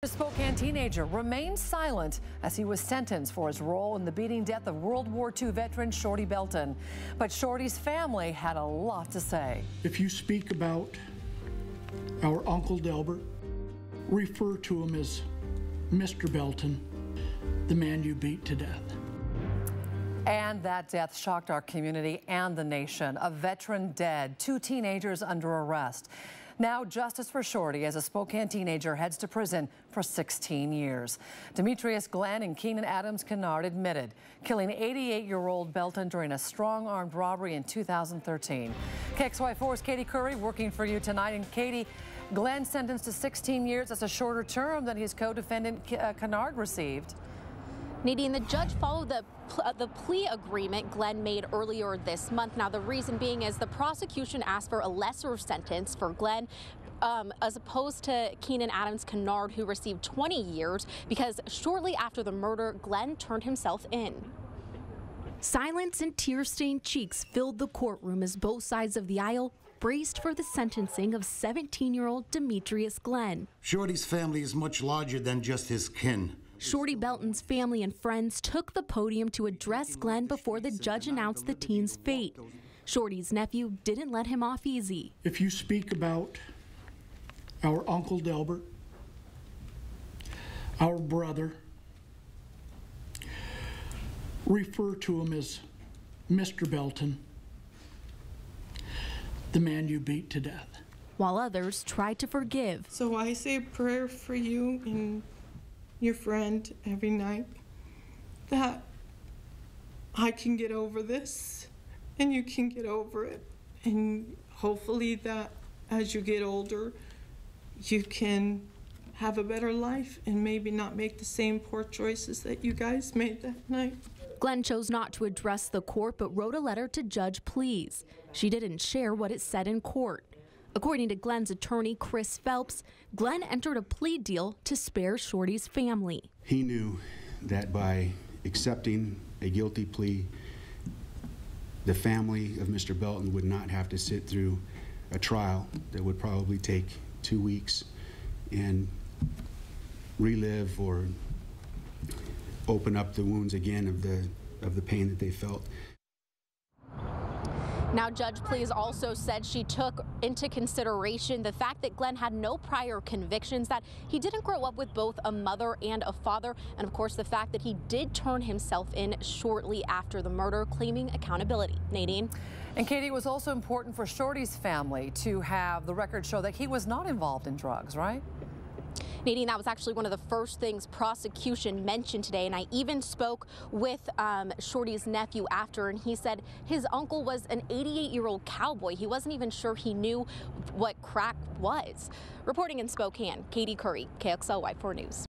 A Spokane teenager remained silent as he was sentenced for his role in the beating death of World War II veteran Shorty Belton. But Shorty's family had a lot to say. If you speak about our Uncle Delbert, refer to him as Mr. Belton, the man you beat to death. And that death shocked our community and the nation. A veteran dead, 2 teenagers under arrest. Now justice for Shorty as a Spokane teenager heads to prison for 16 years. Demetrius Glenn and Keenan Adams Kennard admitted killing 88-year-old Belton during a strong-armed robbery in 2013. KXY4's Caiti Currey working for you tonight. And Caiti, Glenn sentenced to 16 years. That's a shorter term than his co-defendant Kennard received. Nadine, the judge followed the plea agreement Glenn made earlier this month. Now, the reason being is the prosecution asked for a lesser sentence for Glenn as opposed to Keenan Adams Kennard, who received 20 years because shortly after the murder, Glenn turned himself in. Silence and tear-stained cheeks filled the courtroom as both sides of the aisle braced for the sentencing of 17-year-old Demetrius Glenn. Shorty's family is much larger than just his kin. Shorty Belton's family and friends took the podium to address Glenn before the judge announced the teen's fate. Shorty's nephew didn't let him off easy. If you speak about our Uncle Delbert, our brother, refer to him as Mr. Belton, the man you beat to death. While others tried to forgive. So I say a prayer for you and your friend every night, that I can get over this and you can get over it, and hopefully that as you get older you can have a better life and maybe not make the same poor choices that you guys made that night. Glenn chose not to address the court but wrote a letter to Judge Please. She didn't share what it said in court. According to Glenn's attorney, Chris Phelps, Glenn entered a plea deal to spare Shorty's family. He knew that by accepting a guilty plea, the family of Mr. Belton would not have to sit through a trial that would probably take 2 weeks and relive or open up the wounds again of the pain that they felt. Now, Judge Please also said she took into consideration the fact that Glenn had no prior convictions, that he didn't grow up with both a mother and a father, and of course the fact that he did turn himself in shortly after the murder, claiming accountability. Nadine? And Caiti, it was also important for Shorty's family to have the record show that he was not involved in drugs, right? Nadine, that was actually one of the first things prosecution mentioned today, and I even spoke with Shorty's nephew after, and he said his uncle was an 88-year-old cowboy. He wasn't even sure he knew what crack was. Reporting in Spokane, Caiti Currey, KXLY4 News.